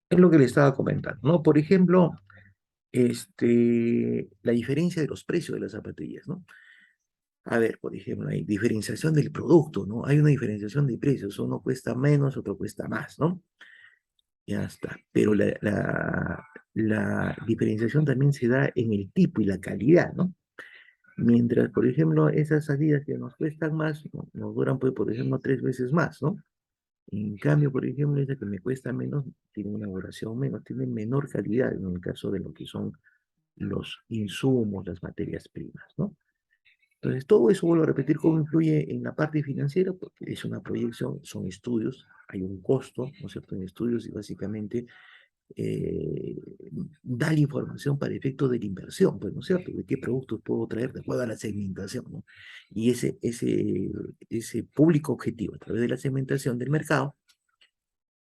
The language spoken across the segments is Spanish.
Es lo que le estaba comentando, ¿no? Por ejemplo, la diferencia de los precios de las zapatillas, ¿no? A ver, por ejemplo, hay diferenciación del producto, ¿no? Hay una diferenciación de precios, uno cuesta menos, otro cuesta más, ¿no? Ya está. Pero la diferenciación también se da en el tipo y la calidad, ¿no? Mientras, por ejemplo, esas salidas que nos cuestan más, nos duran, pues, por ejemplo, 3 veces más, ¿no? En cambio, por ejemplo, esa que me cuesta menos, tiene una duración menos, tiene menor calidad en el caso de lo que son los insumos, las materias primas, ¿no? Entonces, todo eso, vuelvo a repetir, cómo influye en la parte financiera, porque es una proyección, son estudios, hay un costo, ¿no es cierto?, en estudios y básicamente eh, da la información para efecto de la inversión, pues, ¿no es cierto?, de qué productos puedo traer de acuerdo a la segmentación, ¿no? Y ese público objetivo a través de la segmentación del mercado,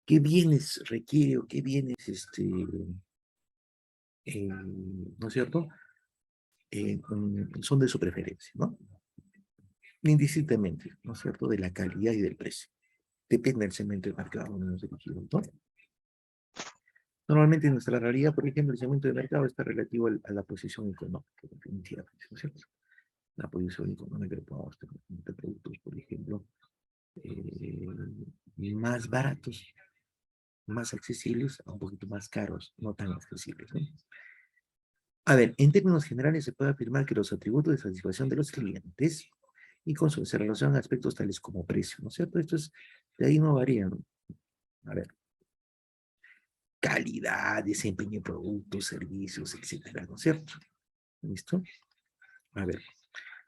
qué bienes requiere o qué bienes, ¿no es cierto?, son de su preferencia, ¿no? Indistintamente, ¿no es cierto?, de la calidad y del precio. Depende del segmento de mercado donde nos dirigimos, ¿no? Normalmente en nuestra realidad, por ejemplo, el segmento de mercado está relativo a la posición económica, definitivamente, ¿no es cierto? La posición económica que podamos tener de productos, por ejemplo, eh, más baratos, más accesibles, a un poquito más caros, no tan accesibles, ¿no? A ver, en términos generales se puede afirmar que los atributos de satisfacción de los clientes y con su se relacionan a aspectos tales como precio, ¿no es cierto? Esto es, de ahí no varían. A ver, calidad, desempeño de productos, servicios, etcétera, ¿no es cierto? ¿Listo? A ver,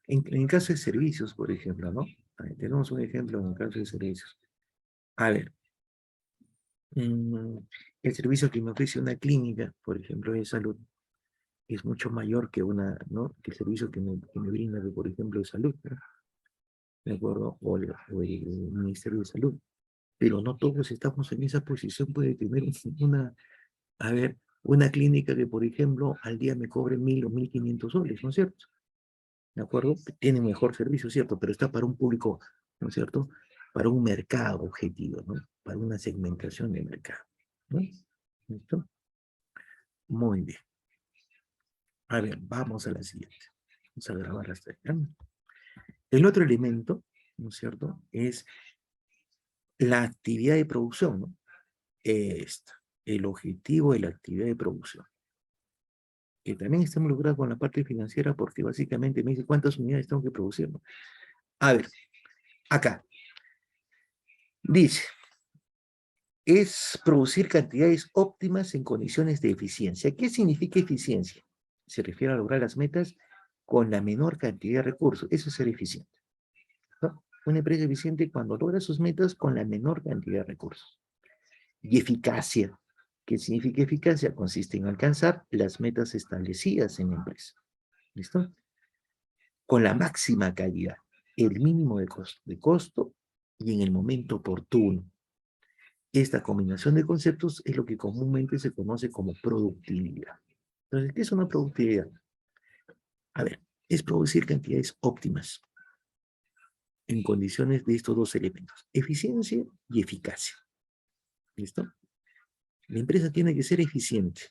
en el caso de servicios, por ejemplo, ¿no? A ver, tenemos un ejemplo en el caso de servicios. A ver, mm, el servicio que me ofrece una clínica, por ejemplo, de salud, es mucho mayor que ¿no? Que el servicio que me brinda, por ejemplo, de salud, ¿no? ¿De acuerdo? O el Ministerio de Salud. Pero no todos estamos en esa posición, puede tener a ver, una clínica que, por ejemplo, al día me cobre 1.000 o 1.500 soles, ¿no es cierto? ¿De acuerdo? Tiene mejor servicio, ¿cierto? Pero está para un público, ¿no es cierto? Para un mercado objetivo, ¿no? Para una segmentación de mercado, ¿no? ¿Listo? Muy bien. A ver, vamos a la siguiente. Vamos a grabar hasta acá. El otro elemento, ¿no es cierto? Es la actividad de producción, ¿no? Esta, el objetivo de la actividad de producción, que también está involucrada con la parte financiera porque básicamente me dice cuántas unidades tengo que producir, ¿no? A ver, acá dice, es producir cantidades óptimas en condiciones de eficiencia. ¿Qué significa eficiencia? Se refiere a lograr las metas con la menor cantidad de recursos. Eso es ser eficiente, ¿no? Una empresa eficiente cuando logra sus metas con la menor cantidad de recursos. Y eficacia. ¿Qué significa eficacia? Consiste en alcanzar las metas establecidas en la empresa. ¿Listo? Con la máxima calidad, el mínimo de costo y en el momento oportuno. Esta combinación de conceptos es lo que comúnmente se conoce como productividad. Entonces, ¿qué es una productividad? A ver, es producir cantidades óptimas en condiciones de estos dos elementos, eficiencia y eficacia. ¿Listo? La empresa tiene que ser eficiente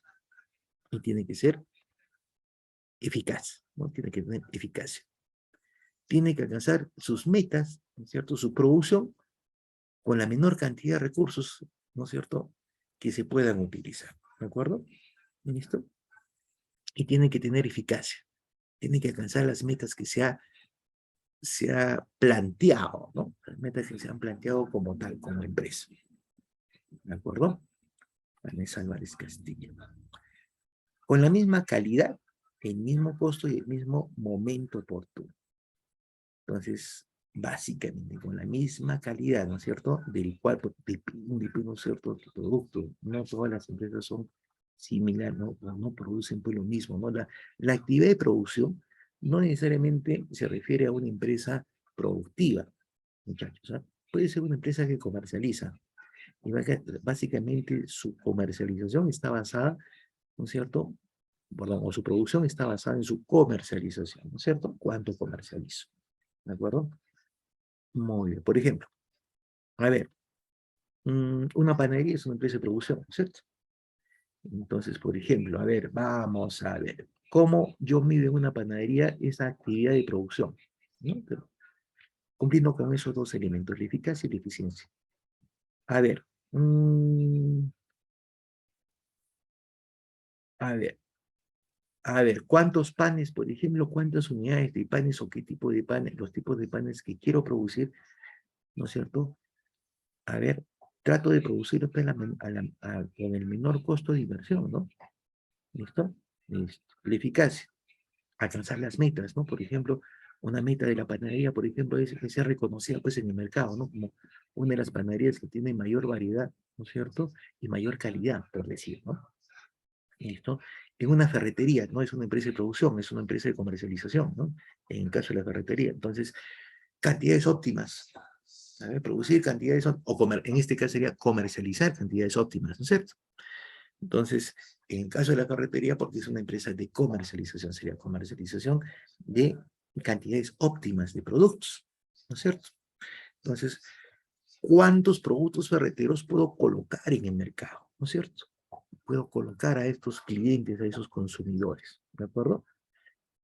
y tiene que ser eficaz, ¿no? Tiene que tener eficacia. Tiene que alcanzar sus metas, ¿no es cierto? Su producción con la menor cantidad de recursos, ¿no es cierto?, que se puedan utilizar, ¿de acuerdo? ¿Listo? Y tiene que tener eficacia, tiene que alcanzar las metas que se ha planteado, ¿no? Las metas que se han planteado como tal, como empresa, ¿de acuerdo? Vanessa Álvarez Castillo. Con la misma calidad, el mismo costo y el mismo momento oportuno. Entonces, básicamente con la misma calidad, ¿no es cierto? Del cual pues, depende, ¿no es cierto?, tu producto. No todas las empresas son similares, no producen pues lo mismo, ¿no? La actividad de producción no necesariamente se refiere a una empresa productiva, muchachos, ¿ah? Puede ser una empresa que comercializa. Y básicamente su comercialización está basada, ¿no es cierto? Perdón, o su producción está basada en su comercialización, ¿no es cierto? ¿Cuánto comercializo? ¿De acuerdo? Muy bien. Por ejemplo, a ver, una panadería es una empresa de producción, ¿cierto? Entonces, por ejemplo, a ver, vamos a ver, ¿cómo yo mido en una panadería esa actividad de producción? ¿No? Pero cumpliendo con esos dos elementos, la eficacia y la eficiencia. A ver, a ver, a ver, ¿cuántos panes, por ejemplo, cuántas unidades de panes o qué tipo de panes, los tipos de panes que quiero producir, ¿no es cierto? A ver, trato de producir pues, con el menor costo de inversión, ¿no? ¿Listo? Listo. La eficacia, alcanzar las metas, ¿no? Por ejemplo, una meta de la panadería, por ejemplo, es que sea reconocida pues en el mercado, ¿no? Como una de las panaderías que tiene mayor variedad, ¿no es cierto? Y mayor calidad, por decir, ¿no? ¿Listo? En una ferretería, no es una empresa de producción, es una empresa de comercialización, ¿no? En el caso de la ferretería. Entonces, cantidades óptimas. A ver, producir cantidades óptimas, en este caso sería comercializar cantidades óptimas, ¿no es cierto? Entonces, en el caso de la ferretería, porque es una empresa de comercialización, sería comercialización de cantidades óptimas de productos, ¿no es cierto? Entonces, ¿cuántos productos ferreteros puedo colocar en el mercado? ¿No es cierto? Puedo colocar a estos clientes, a esos consumidores, ¿de acuerdo?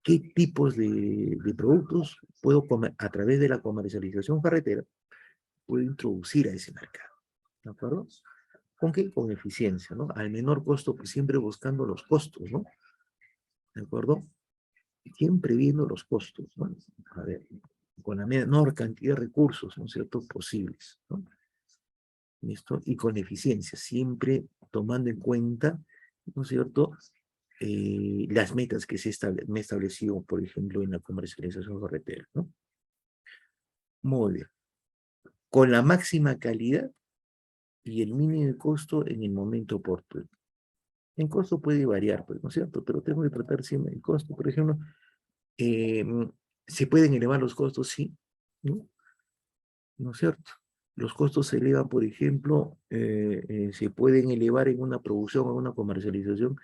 ¿Qué tipos de productos puedo comer a través de la comercialización ferretera? Puedo introducir a ese mercado, ¿de acuerdo? ¿Con qué? Con eficiencia, ¿no? Al menor costo, pues siempre buscando los costos, ¿no? ¿De acuerdo? Siempre viendo los costos, ¿no? A ver, con la menor cantidad de recursos, ¿no es cierto?, posibles, ¿no? ¿Listo? Y con eficiencia, siempre tomando en cuenta, ¿no es cierto?, las metas que me he establecido, por ejemplo, en la comercialización carretera, ¿no? Muy bien. Con la máxima calidad y el mínimo costo en el momento oportuno. El costo puede variar, pues, ¿no es cierto? Pero tengo que tratar siempre el costo. Por ejemplo, eh, ¿se pueden elevar los costos? Sí, ¿no? ¿No es cierto? Los costos se elevan, por ejemplo, se pueden elevar en una producción o en una comercialización.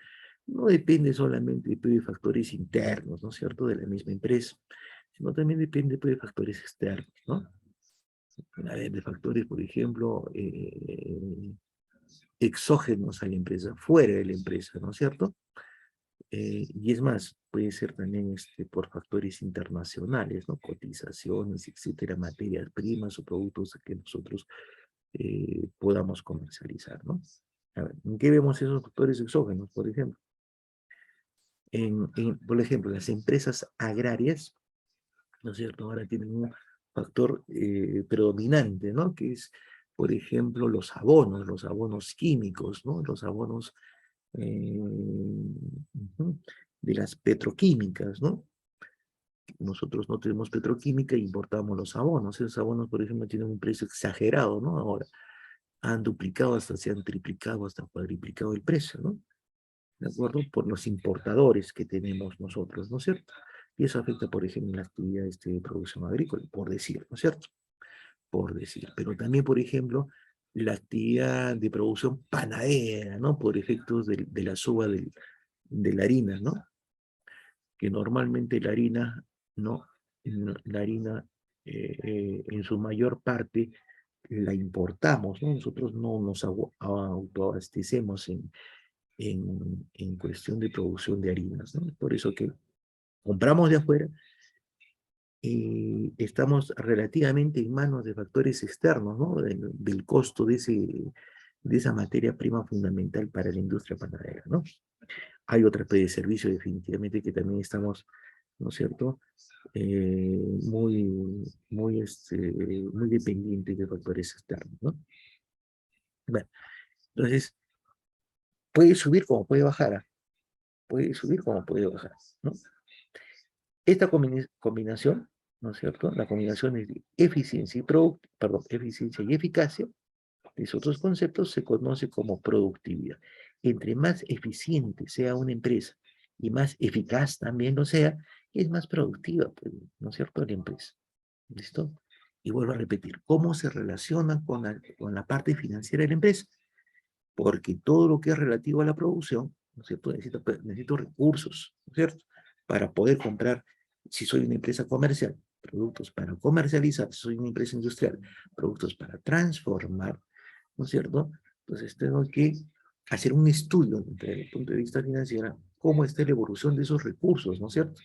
No depende solamente pues, de factores internos, ¿no es cierto?, de la misma empresa, sino también depende pues, de factores externos, ¿no? De factores, por ejemplo, exógenos a la empresa, fuera de la empresa, ¿no es cierto? Y es más, puede ser también por factores internacionales, ¿no? Cotizaciones, etcétera, materias primas o productos que nosotros podamos comercializar, ¿no? A ver, ¿en qué vemos esos factores exógenos, por ejemplo? Por ejemplo, las empresas agrarias, ¿no es cierto? Ahora tienen un factor predominante, ¿no? Que es, por ejemplo, los abonos químicos, ¿no? Los abonos de las petroquímicas, ¿no? Nosotros no tenemos petroquímica e importamos los abonos. Esos abonos, por ejemplo, tienen un precio exagerado, ¿no? Ahora han duplicado, hasta se han triplicado, hasta cuadriplicado el precio, ¿no? ¿De acuerdo? Por los importadores que tenemos nosotros, ¿no es cierto? Y eso afecta, por ejemplo, la actividad de producción agrícola, por decir, ¿no es cierto? Por decir. Pero también, por ejemplo, la actividad de producción panadera, ¿no? Por efectos de la suba de la harina, ¿no? Que normalmente la harina, ¿no? La harina, en su mayor parte, la importamos, ¿no? Nosotros no nos autoabastecemos en cuestión de producción de harinas, ¿no? Por eso que compramos de afuera y estamos relativamente en manos de factores externos, ¿no? Del costo de esa materia prima fundamental para la industria panadera, ¿no? Hay otra de servicio definitivamente que también estamos, ¿no es cierto? Muy dependientes de factores externos, ¿no? Bueno, entonces, puede subir como puede bajar, ¿ah? Puede subir como puede bajar, ¿no? Esta combinación, ¿no es cierto? La combinación de eficiencia y eficacia, de esos otros conceptos, se conoce como productividad. Entre más eficiente sea una empresa y más eficaz también lo sea, es más productiva, pues, ¿no es cierto?, la empresa. ¿Listo? Y vuelvo a repetir, ¿cómo se relaciona con la parte financiera de la empresa? Porque todo lo que es relativo a la producción, ¿no es cierto? Necesito recursos, ¿no es cierto? Para poder comprar, si soy una empresa comercial, productos para comercializar, si soy una empresa industrial, productos para transformar, ¿no es cierto? Entonces tengo que hacer un estudio desde el punto de vista financiero, cómo está la evolución de esos recursos, ¿no es cierto?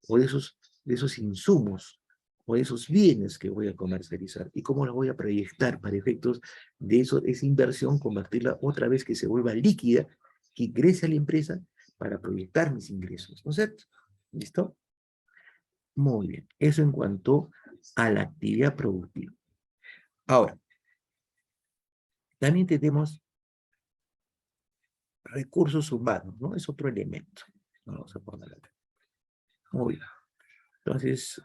O de esos insumos, o de esos bienes que voy a comercializar, y cómo los voy a proyectar para efectos de eso, esa inversión, convertirla otra vez que se vuelva líquida, que ingrese a la empresa para proyectar mis ingresos, ¿no es cierto? ¿Listo? Muy bien. Eso en cuanto a la actividad productiva. Ahora, también tenemos recursos humanos, ¿no? Es otro elemento. Vamos a poner acá. Muy bien. Entonces,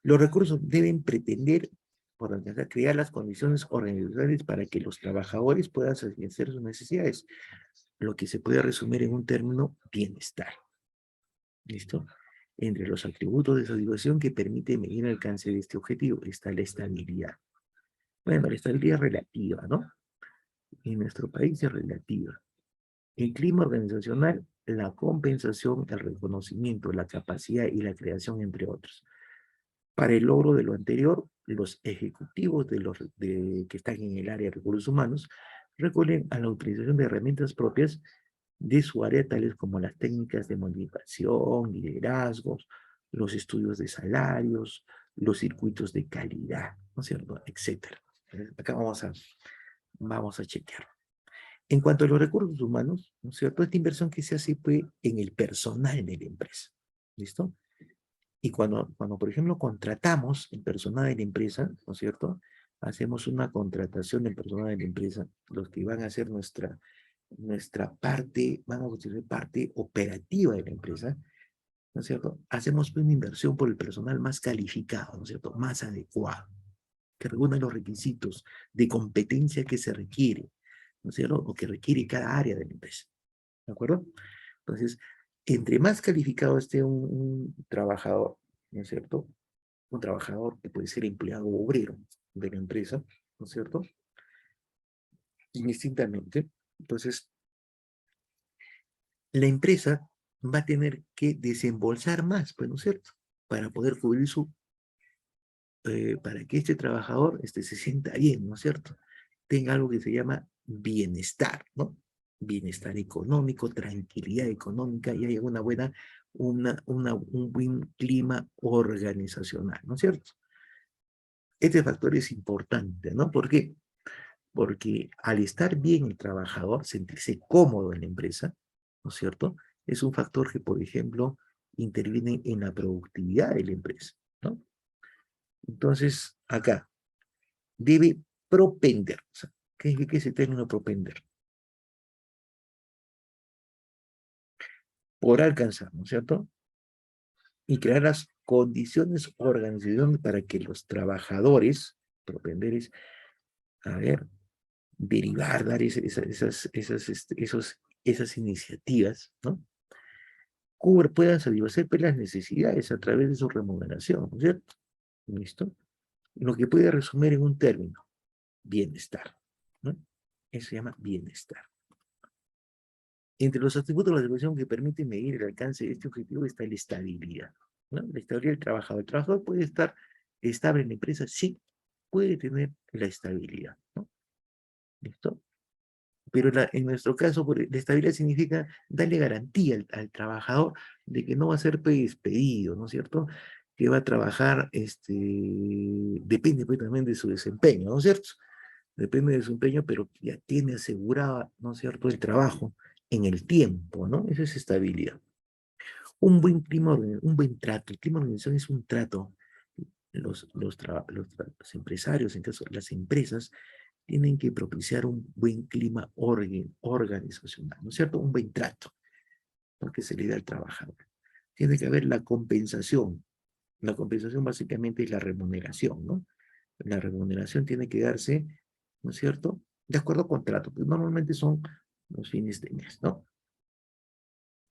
los recursos deben pretender, por alcanzar, crear las condiciones organizacionales para que los trabajadores puedan satisfacer sus necesidades, lo que se puede resumir en un término bienestar. ¿Listo? Entre los atributos de satisfacción que permite medir el alcance de este objetivo está la estabilidad. Bueno, la estabilidad es relativa, ¿no? En nuestro país es relativa. El clima organizacional, la compensación, el reconocimiento, la capacidad y la creación, entre otros. Para el logro de lo anterior, los ejecutivos que están en el área de recursos humanos recurren a la utilización de herramientas propias de su área, tales como las técnicas de motivación, liderazgos, los estudios de salarios, los circuitos de calidad, ¿no es cierto?, etcétera. Acá vamos a chequear. En cuanto a los recursos humanos, ¿no es cierto?, esta inversión que se hace fue en el personal de la empresa. ¿Listo? Y cuando, por ejemplo, contratamos el personal de la empresa, ¿no es cierto? Hacemos una contratación del personal de la empresa, los que van a hacer nuestra parte, van a constituir parte operativa de la empresa, ¿no es cierto? Hacemos una inversión por el personal más calificado, ¿no es cierto? Más adecuado, que reúna los requisitos de competencia que se requiere, ¿no es cierto? O que requiere cada área de la empresa, ¿de acuerdo? Entonces, entre más calificado esté un trabajador, ¿no es cierto? Un trabajador que puede ser empleado o obrero de la empresa, ¿no es cierto? Indistintamente. Entonces, la empresa va a tener que desembolsar más, pues, ¿no es cierto? Para poder cubrir para que este trabajador se sienta bien, ¿no es cierto? Tenga algo que se llama bienestar, ¿no? Bienestar económico, tranquilidad económica y haya un buen clima organizacional, ¿no es cierto? Este factor es importante, ¿no? ¿Por qué? Porque al estar bien el trabajador, sentirse cómodo en la empresa, ¿no es cierto? Es un factor que, por ejemplo, interviene en la productividad de la empresa, ¿no? Entonces, acá, debe propender. O sea, ¿qué significa ese término propender? Por alcanzar, ¿no es cierto? Y crear las condiciones organizacionales para que los trabajadores, propenderes, a ver, derivar, dar esas iniciativas, ¿no? Puedan satisfacer pues, las necesidades a través de su remuneración, ¿no es cierto? ¿Listo? Lo que puede resumir en un término, bienestar, ¿no? Eso se llama bienestar. Entre los atributos de la evaluación que permiten medir el alcance de este objetivo está la estabilidad, ¿no? La estabilidad del trabajador. El trabajador puede estar estable en la empresa, sí, puede tener la estabilidad, ¿no? ¿Listo? Pero en nuestro caso, la estabilidad significa darle garantía al trabajador de que no va a ser despedido, ¿no es cierto? Que va a trabajar, depende pues, también de su desempeño, ¿no es cierto? Depende de su empeño, pero ya tiene asegurado, ¿no es cierto?, el trabajo en el tiempo, ¿no? Esa es estabilidad. Un buen clima, un buen trato. El clima de organización es un trato. Los empresarios, en caso las empresas, tienen que propiciar un buen clima organizacional, ¿no es cierto? Un buen trato, porque se le da al trabajador. Tiene que haber la compensación. La compensación básicamente es la remuneración, ¿no? La remuneración tiene que darse, ¿no es cierto?, de acuerdo a contrato, que normalmente son los fines de mes, ¿no?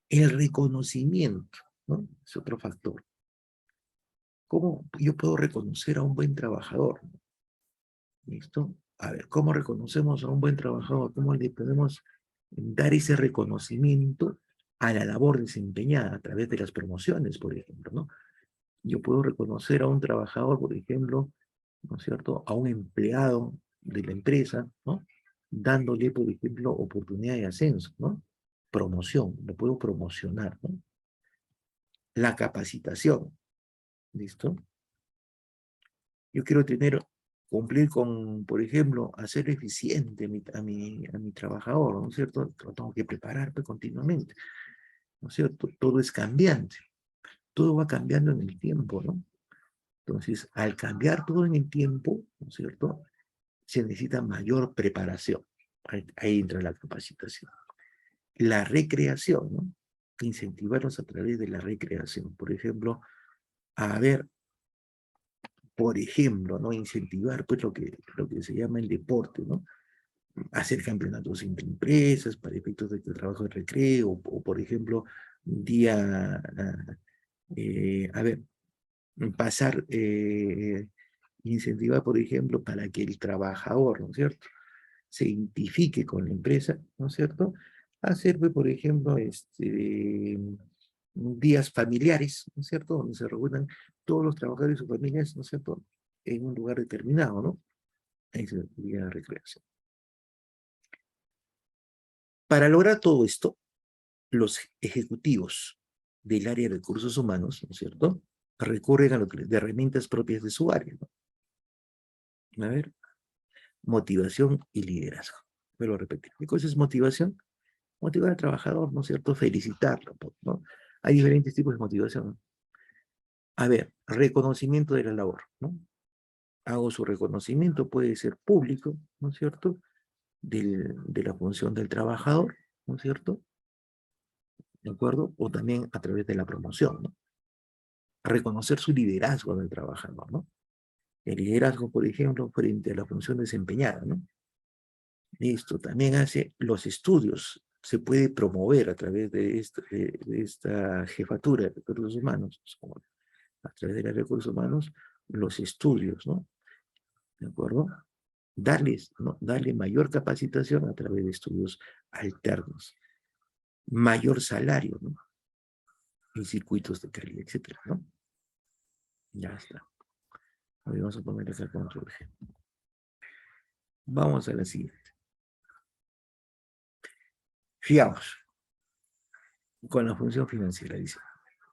El reconocimiento, ¿no? Es otro factor. ¿Cómo yo puedo reconocer a un buen trabajador? ¿Listo? A ver, ¿cómo reconocemos a un buen trabajador? ¿Cómo le podemos dar ese reconocimiento a la labor desempeñada a través de las promociones, por ejemplo, ¿no? Yo puedo reconocer a un trabajador, por ejemplo, ¿no es cierto?, a un empleado de la empresa, ¿no? dándole, por ejemplo, oportunidad de ascenso, ¿no? Promoción, lo puedo promocionar, ¿no? La capacitación, ¿listo? Yo quiero cumplir con, por ejemplo, hacer eficiente a mi trabajador, ¿no es cierto? Lo tengo que preparar pues, continuamente, ¿no es cierto? Todo es cambiante, todo va cambiando en el tiempo, ¿no? Entonces, al cambiar todo en el tiempo, ¿no es cierto? Se necesita mayor preparación. Ahí entra la capacitación. La recreación, ¿no? Incentivarlos a través de la recreación. Por ejemplo, a ver, por ejemplo, ¿no? Incentivar pues lo que se llama el deporte, ¿no? Hacer campeonatos entre empresas para efectos de trabajo de recreo, o por ejemplo, un día, a ver, pasar, incentivar, por ejemplo, para que el trabajador, ¿no es cierto?, se identifique con la empresa, ¿no es cierto?, hacer, pues, por ejemplo, días familiares, ¿no es cierto?, donde se reúnan todos los trabajadores y sus familias, ¿no es cierto?, en un lugar determinado, ¿no? Ahí se día de recreación. Para lograr todo esto, los ejecutivos del área de recursos humanos, ¿no es cierto?, recurren a de herramientas propias de su área, ¿no? A ver, motivación y liderazgo. Vuelvo a repetir. ¿Qué cosa es motivación? Motivar al trabajador, ¿no es cierto? Felicitarlo, ¿no? Hay diferentes tipos de motivación, ¿no? A ver, reconocimiento de la labor, ¿no? Hago su reconocimiento, puede ser público, ¿no es cierto?, de la función del trabajador, ¿no es cierto?, ¿de acuerdo? O también a través de la promoción, ¿no? Reconocer su liderazgo del trabajador, ¿no? El liderazgo, por ejemplo, frente a la función desempeñada, ¿no? Esto también hace los estudios, se puede promover a través de esta jefatura de recursos humanos, a través de los recursos humanos, los estudios, ¿no? ¿De acuerdo? ¿No? Darle mayor capacitación a través de estudios alternos, mayor salario, ¿no? En circuitos de calidad, etcétera, ¿no? Ya está. Hoy vamos a poner acá control G. Vamos a la siguiente. Fijamos, con la función financiera, dice.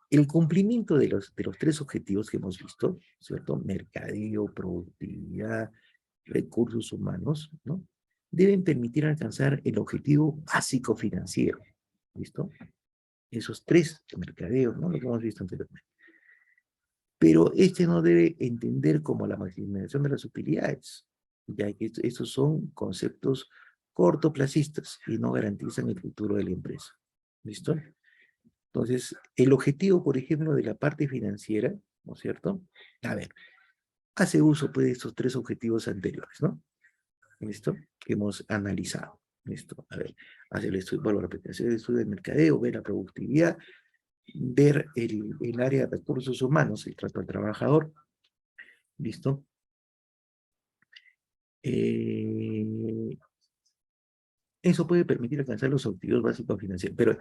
El cumplimiento de los tres objetivos que hemos visto, ¿cierto? Mercadeo, productividad, recursos humanos, ¿no? Deben permitir alcanzar el objetivo básico financiero, ¿listo? Esos tres, mercadeo, ¿no? Lo que hemos visto anteriormente. Pero este no debe entender como la maximización de las utilidades, ya que estos son conceptos cortoplacistas y no garantizan el futuro de la empresa. ¿Listo? Entonces, el objetivo, por ejemplo, de la parte financiera, ¿no es cierto? A ver, hace uso pues, de estos tres objetivos anteriores, ¿no? ¿Listo? Que hemos analizado. ¿Listo? A ver, hacer el estudio, vuelvo a repetir, hacer el estudio del mercadeo, ver la productividad, ver el área de recursos humanos, el trato al trabajador. ¿Listo? Eso puede permitir alcanzar los objetivos básicos financieros, pero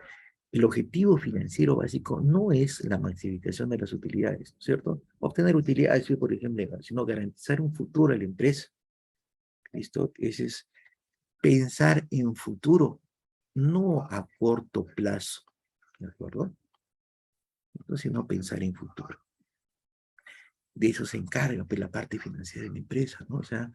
el objetivo financiero básico no es la maximización de las utilidades, ¿cierto? Obtener utilidades, por ejemplo, sino garantizar un futuro a la empresa. ¿Listo? Ese es pensar en futuro, no a corto plazo, ¿de acuerdo? Entonces, no pensar en futuro. De eso se encarga pues, la parte financiera de la empresa, ¿no? O sea,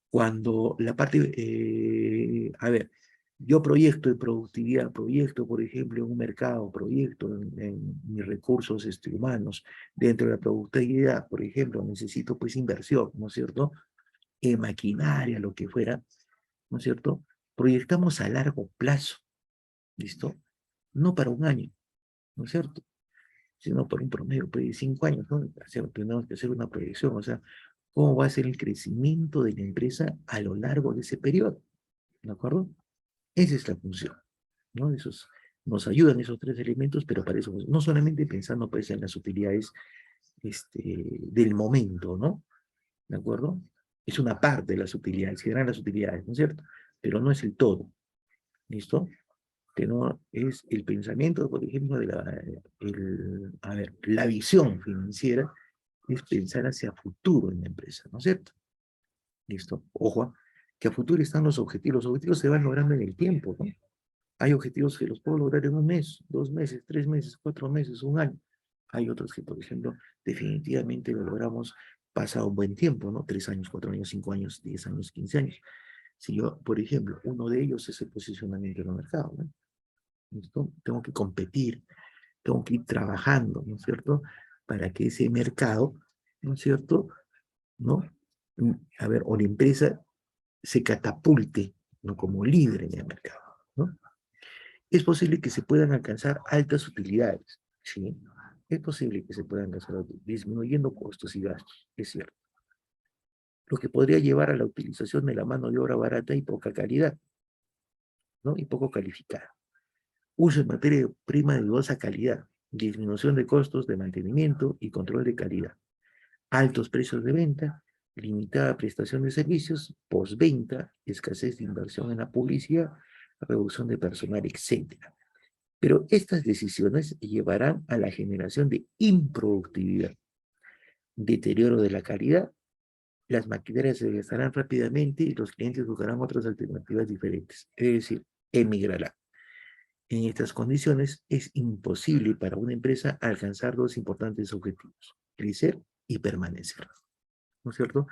cuando la parte, a ver, yo proyecto de productividad, proyecto, por ejemplo, en un mercado, proyecto en mis recursos humanos, dentro de la productividad, por ejemplo, necesito pues inversión, ¿no es cierto? En maquinaria, lo que fuera, ¿no es cierto? Proyectamos a largo plazo, ¿listo? No para un año, ¿no es cierto? Sino para un promedio pues, de 5 años, ¿no? Tenemos que hacer una proyección, o sea, cómo va a ser el crecimiento de la empresa a lo largo de ese periodo, ¿de acuerdo? Esa es la función, ¿no? Nos ayudan esos tres elementos, pero para eso, no solamente pensando pues, en las utilidades del momento, ¿no? ¿De acuerdo? Es una parte de las utilidades, generan las utilidades, ¿no es cierto? Pero no es el todo, ¿listo? Que no es el pensamiento, por ejemplo, a ver, la visión financiera es pensar hacia futuro en la empresa, ¿no es cierto? ¿Listo? Ojo, que a futuro están los objetivos se van logrando en el tiempo, ¿no? Hay objetivos que los puedo lograr en un mes, 2 meses, 3 meses, 4 meses, un año. Hay otros que, por ejemplo, definitivamente lo logramos pasado un buen tiempo, ¿no? 3 años, 4 años, 5 años, 10 años, 15 años. Si yo, por ejemplo, uno de ellos es el posicionamiento en el mercado, ¿no? ¿Listo? Tengo que competir, tengo que ir trabajando, ¿no es cierto? Para que ese mercado, ¿no es cierto? ¿No? A ver, o la empresa se catapulte, ¿no? Como líder en el mercado, ¿no? Es posible que se puedan alcanzar altas utilidades, ¿sí? Es posible que se puedan alcanzar disminuyendo costos y gastos, es cierto. Lo que podría llevar a la utilización de la mano de obra barata y poca calidad, ¿no? Y poco calificada. Uso de materia prima de dudosa calidad, disminución de costos de mantenimiento y control de calidad, altos precios de venta, limitada prestación de servicios, postventa, escasez de inversión en la publicidad, reducción de personal, etc. Pero estas decisiones llevarán a la generación de improductividad, deterioro de la calidad, las maquinarias se desgastarán rápidamente y los clientes buscarán otras alternativas diferentes, es decir, emigrarán. En estas condiciones es imposible para una empresa alcanzar dos importantes objetivos, crecer y permanecer, ¿no es cierto?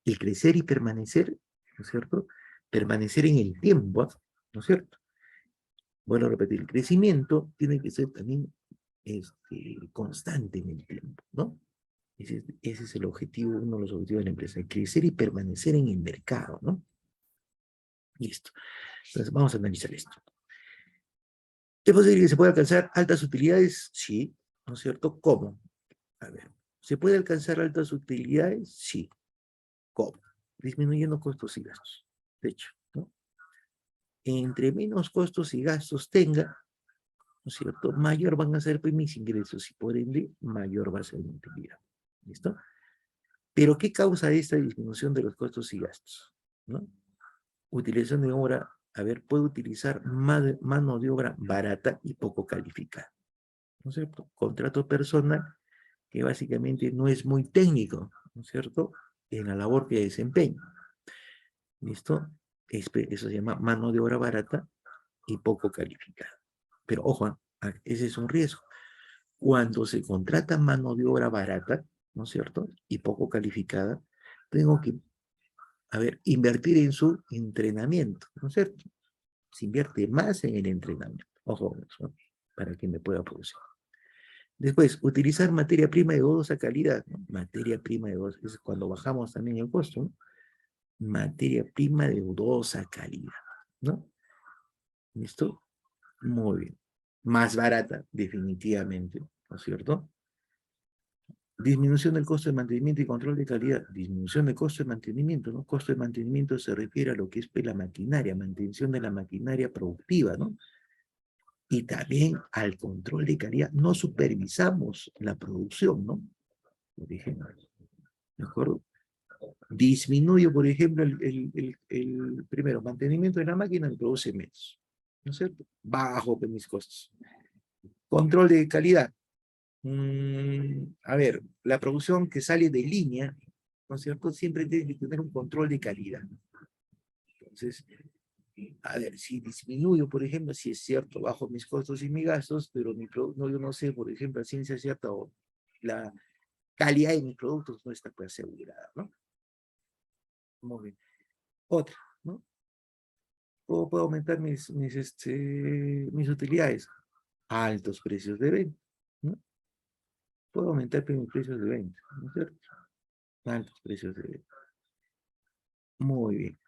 El crecer y permanecer, ¿no es cierto? Permanecer en el tiempo, ¿no es cierto? Bueno, repetir, el crecimiento tiene que ser también constante en el tiempo, ¿no? Ese es el objetivo, uno de los objetivos de la empresa, crecer y permanecer en el mercado, ¿no? Listo. Entonces, vamos a analizar esto. ¿Es posible que se pueda alcanzar altas utilidades? Sí, ¿no es cierto? ¿Cómo? A ver, ¿se puede alcanzar altas utilidades? Sí. ¿Cómo? Disminuyendo costos y gastos. De hecho, ¿no? Entre menos costos y gastos tenga, ¿no es cierto? Mayor van a ser mis ingresos y por ende mayor va a ser mi utilidad. ¿Listo? Pero ¿qué causa esta disminución de los costos y gastos? ¿No? Utilización de obra, a ver, puedo utilizar mano de obra barata y poco calificada. ¿No es cierto? Contrato personal que básicamente no es muy técnico, ¿no es cierto? En la labor que desempeña. ¿Listo? Eso se llama mano de obra barata y poco calificada. Pero ojo, ese es un riesgo. Cuando se contrata mano de obra barata, ¿no es cierto? Y poco calificada, tengo que, a ver, invertir en su entrenamiento, ¿no es cierto? Se invierte más en el entrenamiento. Ojo, ¿no? Para que me pueda producir. Después, utilizar materia prima de dudosa calidad, ¿no? Materia prima de dudosa, es cuando bajamos también el costo, ¿no? Materia prima de dudosa calidad, ¿no? ¿Listo? Muy bien. Más barata, definitivamente, ¿no es cierto? Disminución del costo de mantenimiento y control de calidad. Disminución del costo de mantenimiento, ¿no? Costo de mantenimiento se refiere a lo que es la maquinaria, mantención de la maquinaria productiva, ¿no? Y también al control de calidad. No supervisamos la producción, ¿no? Por ejemplo, ¿de acuerdo? Disminuyo, por ejemplo, el primero, mantenimiento de la máquina, me produce menos, ¿no es cierto? Bajo mis costos. Control de calidad. A ver, la producción que sale de línea, ¿no es cierto? Siempre tiene que tener un control de calidad. Entonces, a ver, si disminuyo, por ejemplo, si es cierto, bajo mis costos y mis gastos, pero no, yo no sé, por ejemplo, a ciencia cierta o la calidad de mis productos no está pues asegurada, ¿no? Muy bien. Otra, ¿no? Puedo aumentar mis utilidades. Altos precios de venta, ¿no? Puedo aumentar mis precios de venta, ¿no es cierto? Altos precios de venta. Muy bien.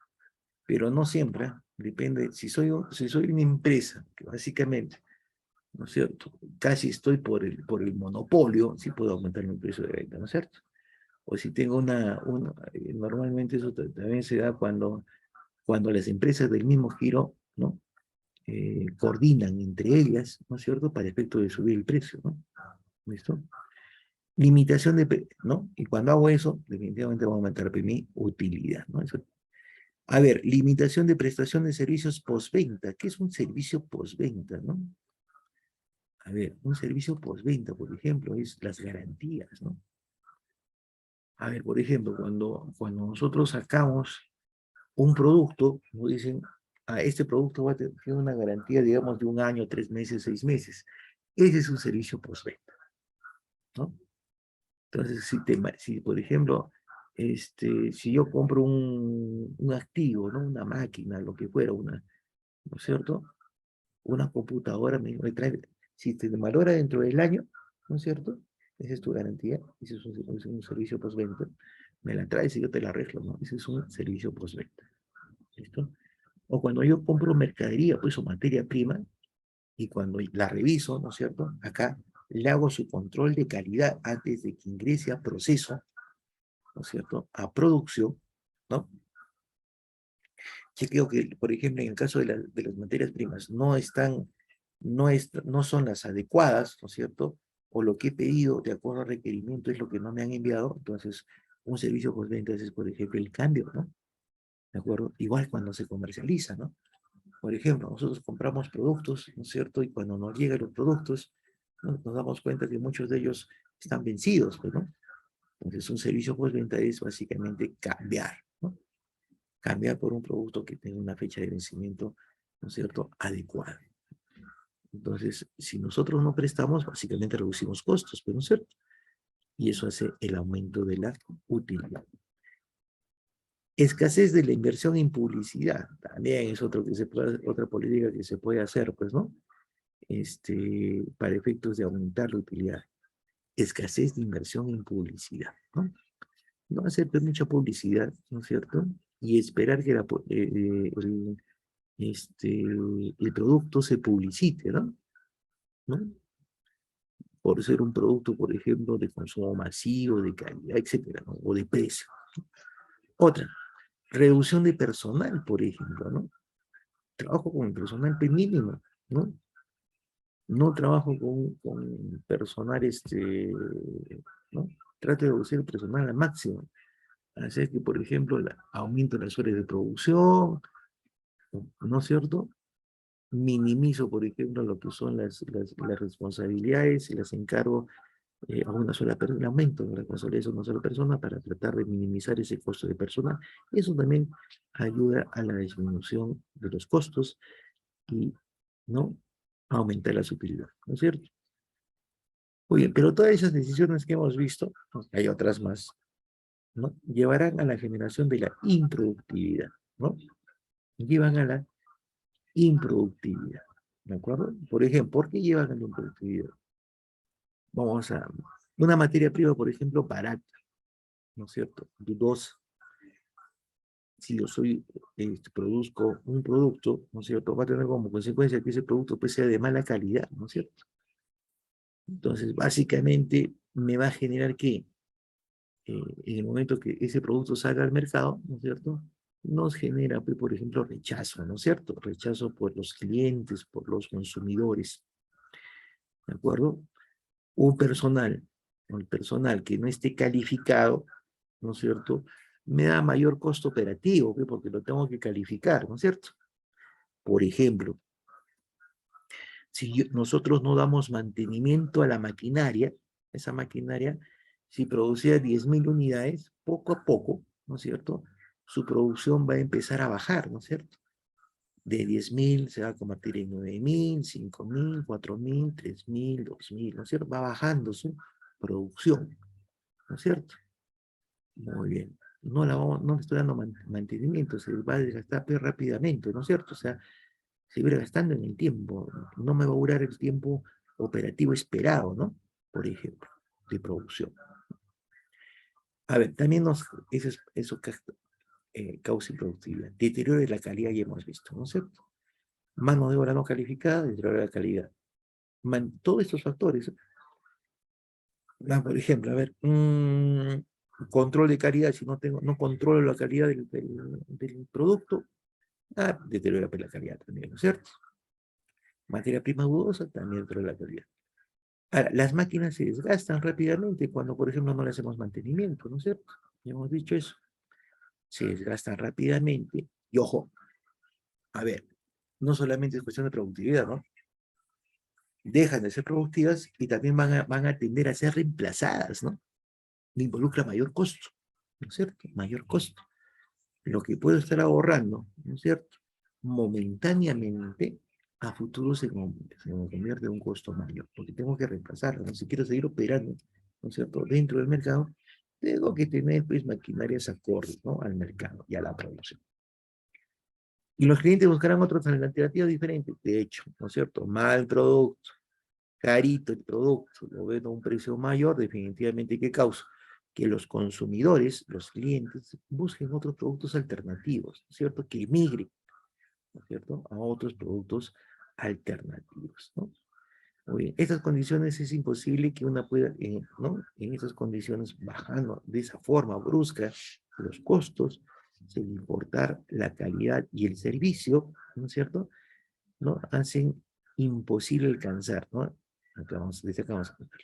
Pero no siempre, ¿eh? Depende, si soy una empresa, que básicamente, ¿no es cierto? Casi estoy por el monopolio, sí puedo aumentar mi precio de venta, ¿no es cierto? O si tengo normalmente eso también se da cuando las empresas del mismo giro, ¿no? Coordinan entre ellas, ¿no es cierto?, para efecto de subir el precio, ¿no? ¿Listo? Limitación ¿no? Y cuando hago eso, definitivamente voy a aumentar mi utilidad, ¿no? Eso. A ver, limitación de prestación de servicios postventa. ¿Qué es un servicio postventa, no? A ver, un servicio postventa, por ejemplo, es las garantías, ¿no? A ver, por ejemplo, cuando nosotros sacamos un producto, como dicen, este producto va a tener una garantía, digamos, de 1 año, 3 meses, 6 meses. Ese es un servicio postventa, ¿no? Entonces, si por ejemplo, si yo compro un activo, ¿no? Una máquina, lo que fuera, ¿no es cierto? Una computadora me trae, si te valora dentro del año, ¿no es cierto? Esa es tu garantía, ese es un servicio postventa. Me la traes y yo te la arreglo, ¿no? Ese es un servicio postventa. ¿Listo? O cuando yo compro mercadería, pues, o materia prima, y cuando la reviso, ¿no es cierto? Acá le hago su control de calidad antes de que ingrese a proceso, ¿no es cierto? A producción, ¿no? Chequeo que, por ejemplo, en el caso de las materias primas, no son las adecuadas, ¿no es cierto? O lo que he pedido de acuerdo al requerimiento es lo que no me han enviado, entonces un servicio postventa es, por ejemplo, el cambio, ¿no? ¿De acuerdo? Igual cuando se comercializa, ¿no? Por ejemplo, nosotros compramos productos, ¿no es cierto? Y cuando nos llegan los productos, ¿no? Nos damos cuenta que muchos de ellos están vencidos, pues, ¿no? Entonces, un servicio postventa es básicamente cambiar, ¿no? Cambiar por un producto que tenga una fecha de vencimiento, ¿no es cierto?, adecuada. Entonces, si nosotros no prestamos, básicamente reducimos costos, ¿no es cierto? Y eso hace el aumento de la utilidad. Escasez de la inversión en publicidad, también es otra política que se puede hacer, pues, ¿no? Para efectos de aumentar la utilidad. Escasez de inversión en publicidad, ¿no? No hacer mucha publicidad, ¿no es cierto? Y esperar que el producto se publicite, ¿no? ¿No? Por ser un producto, por ejemplo, de consumo masivo, de calidad, etcétera, ¿no? O de precio. Otra, reducción de personal, por ejemplo, ¿no? Trabajo con el personal mínimo, ¿no? No trabajo con personal, ¿no? Trato de reducir el personal al máximo. Hacer que, por ejemplo, aumento las horas de producción, ¿no es cierto? Minimizo, por ejemplo, lo que son las responsabilidades y las encargo a una sola persona, aumento la responsabilidad a una sola persona para tratar de minimizar ese costo de personal. Eso también ayuda a la disminución de los costos y, ¿no?, aumentar la utilidad, ¿no es cierto? Muy bien, pero todas esas decisiones que hemos visto, pues, hay otras más, ¿no? Llevarán a la generación de la improductividad, ¿no? Llevan a la improductividad, ¿de acuerdo? Por ejemplo, ¿por qué llevan a la improductividad? Vamos a, una materia prima, por ejemplo, barata, ¿no es cierto? Dudosa. Si yo produzco un producto, ¿no es cierto?, va a tener como consecuencia que ese producto pues sea de mala calidad, ¿no es cierto? Entonces, básicamente, me va a generar que en el momento que ese producto salga al mercado, ¿no es cierto?, nos genera, pues, por ejemplo, rechazo, ¿no es cierto? Rechazo por los clientes, por los consumidores, ¿de acuerdo? El personal que no esté calificado, ¿no es cierto?, me da mayor costo operativo, ¿sí?, porque lo tengo que calificar, ¿no es cierto? Por ejemplo, si nosotros no damos mantenimiento a la maquinaria, esa maquinaria, si producía 10.000 unidades, poco a poco, ¿no es cierto?, su producción va a empezar a bajar, ¿no es cierto? De 10.000 se va a convertir en 9.000, 5.000, 4.000, 3.000, 2.000, ¿no es cierto? Va bajando su producción, ¿no es cierto? Muy bien. No le estoy dando mantenimiento, se va a desgastar rápidamente, ¿no es cierto? O sea, se va gastando en el tiempo, no me va a durar el tiempo operativo esperado, ¿no? Por ejemplo, de producción. A ver, también eso causa improductividad. Deterioro de la calidad ya hemos visto, ¿no es cierto? Mano de obra no calificada, deterioro de la calidad. Todos estos factores. Por ejemplo, a ver, control de calidad, si no controlo la calidad del producto, deteriora la calidad también, ¿no es cierto? Materia prima dudosa, también deteriora la calidad. Ahora, las máquinas se desgastan rápidamente cuando, por ejemplo, no le hacemos mantenimiento, ¿no es cierto? Ya hemos dicho eso. Se desgastan rápidamente. Y ojo, a ver, no solamente es cuestión de productividad, ¿no? Dejan de ser productivas y también van a tender a ser reemplazadas, ¿no? Me involucra mayor costo, ¿no es cierto? Mayor costo. lo que puedo estar ahorrando, ¿no es cierto? Momentáneamente, a futuro se me convierte en un costo mayor, porque tengo que reemplazarlo, ¿no? Si quiero seguir operando, ¿no es cierto?, dentro del mercado, tengo que tener, pues, maquinarias acordes, ¿no?, al mercado y a la producción. Y los clientes buscarán otras alternativas diferentes, de hecho, ¿no es cierto? Mal producto, carito el producto, lo vendo a un precio mayor, definitivamente, ¿qué causa? Que los consumidores, los clientes, busquen otros productos alternativos, ¿no es cierto? Que migren, ¿no es cierto?, a otros productos alternativos, ¿no? Muy bien, estas condiciones es imposible que una pueda, ¿no? En esas condiciones, bajando de esa forma brusca los costos, sin importar la calidad y el servicio, ¿no es cierto?, ¿no?, hacen imposible alcanzar, ¿no? Desde acá vamos a contar.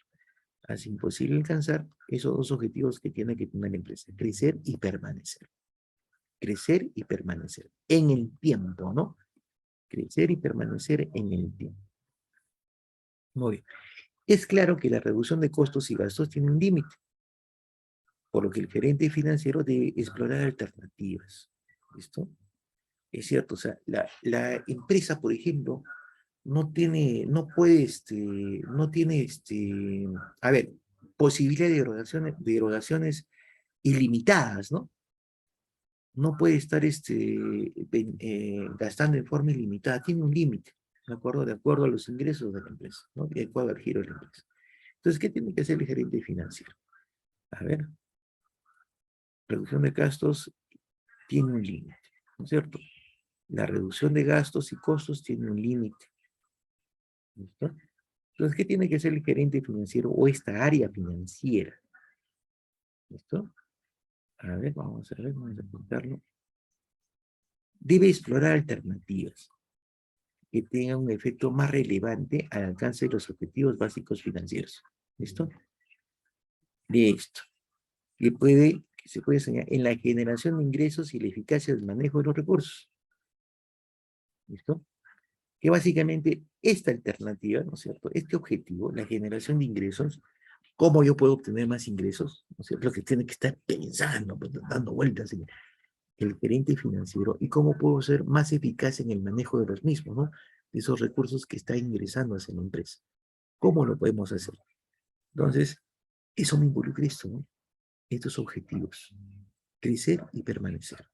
Hace imposible alcanzar esos dos objetivos que tiene que tener la empresa: crecer y permanecer. Crecer y permanecer en el tiempo, ¿no? Crecer y permanecer en el tiempo. Muy bien. Es claro que la reducción de costos y gastos tiene un límite, por lo que el gerente financiero debe explorar alternativas. ¿Listo? Es cierto, o sea, la empresa, por ejemplo, no tiene, no puede, no tiene, a ver, posibilidad de erogaciones ilimitadas, ¿no? No puede estar, gastando en forma ilimitada, tiene un límite, ¿de acuerdo? De acuerdo a los ingresos de la empresa, ¿no? Y de acuerdo al giro de la empresa. Entonces, ¿qué tiene que hacer el gerente financiero? A ver, reducción de gastos tiene un límite, ¿no es cierto? La reducción de gastos y costos tiene un límite, ¿listo? Entonces, ¿qué tiene que hacer el gerente financiero o esta área financiera? ¿Listo? A ver, vamos a apuntarlo. Debe explorar alternativas que tengan un efecto más relevante al alcance de los objetivos básicos financieros. ¿Listo? De esto, que se puede enseñar en la generación de ingresos y la eficacia del manejo de los recursos. ¿Listo? Que básicamente esta alternativa, ¿no es cierto?, este objetivo, la generación de ingresos, cómo yo puedo obtener más ingresos, ¿no es cierto?, lo que tiene que estar pensando, pues, dando vueltas en el gerente financiero, y cómo puedo ser más eficaz en el manejo de los mismos, ¿no?, de esos recursos que están ingresando hacia la empresa. ¿Cómo lo podemos hacer? Entonces, eso me involucra esto, ¿no?, estos objetivos, crecer y permanecer.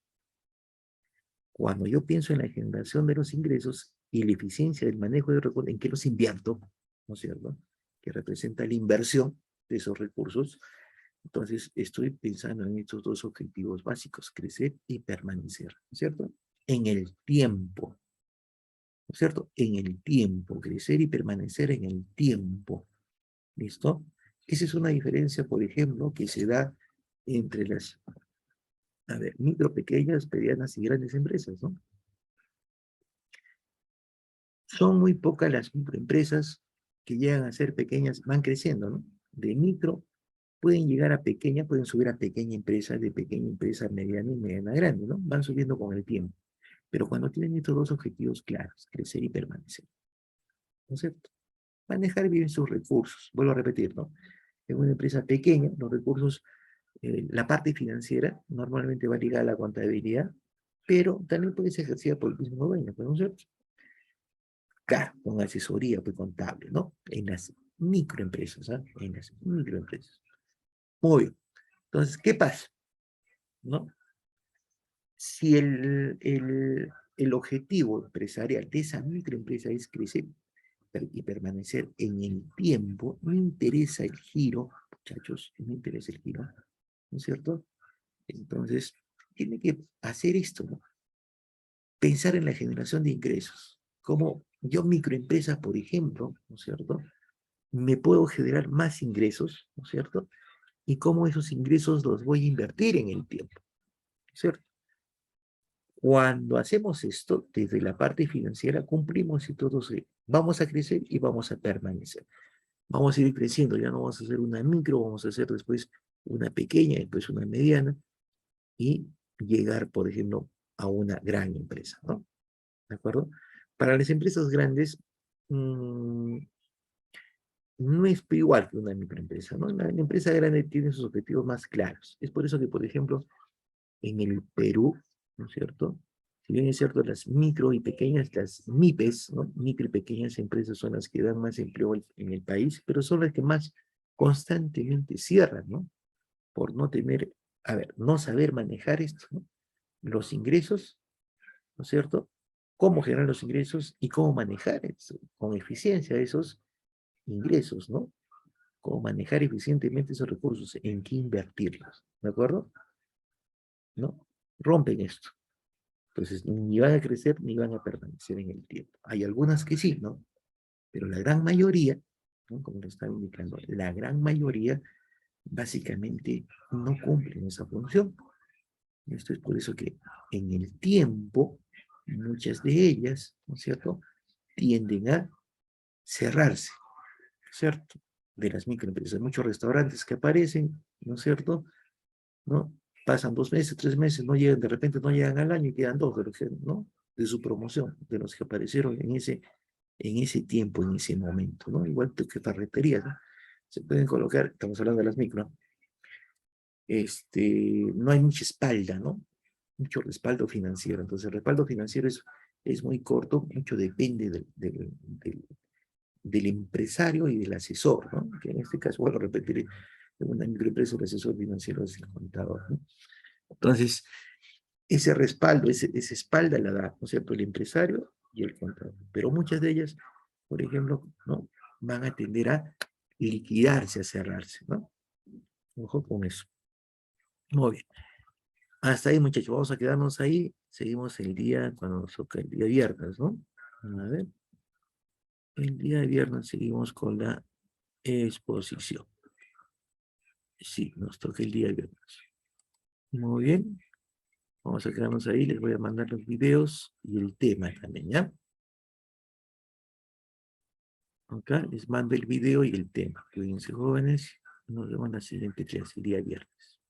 Cuando yo pienso en la generación de los ingresos y la eficiencia del manejo de recursos, ¿en qué los invierto? ¿No es cierto? Que representa la inversión de esos recursos. Entonces, estoy pensando en estos dos objetivos básicos: crecer y permanecer, ¿no es cierto? En el tiempo, ¿no es cierto? En el tiempo, crecer y permanecer en el tiempo. ¿Listo? Esa es una diferencia, por ejemplo, que se da entre las, a ver, micro, pequeñas, medianas y grandes empresas, ¿no? Son muy pocas las microempresas que llegan a ser pequeñas, van creciendo, ¿no? De micro pueden llegar a pequeña, pueden subir a pequeña empresa, de pequeña empresa a mediana y mediana a grande, ¿no? Van subiendo con el tiempo. Pero cuando tienen estos dos objetivos claros, crecer y permanecer, ¿no es cierto? Manejar bien sus recursos, vuelvo a repetir, ¿no? En una empresa pequeña, los recursos, la parte financiera normalmente va ligada a la contabilidad, pero también puede ser ejercida por el mismo dueño, ¿no es cierto? Claro, con asesoría pues, contable, ¿no? En las microempresas, ¿ah? En las microempresas. Muy bien. Entonces, ¿qué pasa? ¿No? Si el objetivo empresarial de esa microempresa es crecer y permanecer en el tiempo, no interesa el giro, muchachos, no interesa el giro, ¿no es cierto? Entonces, tiene que hacer esto, ¿no? Pensar en la generación de ingresos. Como yo, microempresa, por ejemplo, ¿no es cierto?, me puedo generar más ingresos, ¿no es cierto? Y cómo esos ingresos los voy a invertir en el tiempo, ¿cierto? Cuando hacemos esto, desde la parte financiera, cumplimos y todos vamos a crecer y vamos a permanecer. Vamos a ir creciendo, ya no vamos a hacer una micro, vamos a hacer después una pequeña, después una mediana, y llegar, por ejemplo, a una gran empresa, ¿no? ¿De acuerdo? Para las empresas grandes, mmm, no es igual que una microempresa, ¿no? La empresa grande tiene sus objetivos más claros. Es por eso que, por ejemplo, en el Perú ¿no es cierto? Si bien es cierto, las micro y pequeñas, las MIPES, ¿no? Micro y pequeñas empresas son las que dan más empleo en el país, pero son las que más constantemente cierran, ¿no? Por no tener, a ver, no saber manejar esto, ¿no? Los ingresos, ¿no es cierto? Cómo generar los ingresos y cómo manejar eso, con eficiencia esos ingresos, ¿no? Cómo manejar eficientemente esos recursos, en qué invertirlos, ¿de acuerdo? ¿No? Rompen esto. Entonces, ni van a crecer ni van a permanecer en el tiempo. Hay algunas que sí, ¿no? Pero la gran mayoría, ¿no? Como lo estaba indicando, la gran mayoría básicamente no cumplen esa función. Esto es por eso que en el tiempo, muchas de ellas, ¿no es cierto?, tienden a cerrarse, ¿cierto? De las microempresas. Muchos restaurantes que aparecen, ¿no es cierto?, ¿no? Pasan 2 meses, 3 meses, no llegan, de repente no llegan al año y quedan dos de los que, ¿no? De su promoción, de los que aparecieron en ese tiempo, en ese momento, ¿no? Igual que ferreterías, ¿no? Se pueden colocar, estamos hablando de las micro, no hay mucha espalda, ¿no? Mucho respaldo financiero. Entonces, el respaldo financiero es muy corto, mucho depende del empresario y del asesor, ¿no? Que en este caso, bueno, repetiré, en una microempresa el asesor financiero es el contador, ¿no? Entonces, ese respaldo, esa espalda la da, ¿no es cierto?, el empresario y el contador. Pero muchas de ellas, por ejemplo, ¿no?, van a tender a liquidarse, a cerrarse, ¿no? Ojo con eso. Muy bien. Hasta ahí, muchachos, vamos a quedarnos ahí. Seguimos el día, cuando nos toca el día viernes, ¿no? A ver. El día viernes seguimos con la exposición. Sí, nos toca el día viernes. Muy bien. Vamos a quedarnos ahí. Les voy a mandar los videos y el tema también, ¿ya? Acá les mando el video y el tema. Cuídense, jóvenes. Nos vemos en la siguiente clase, el día viernes.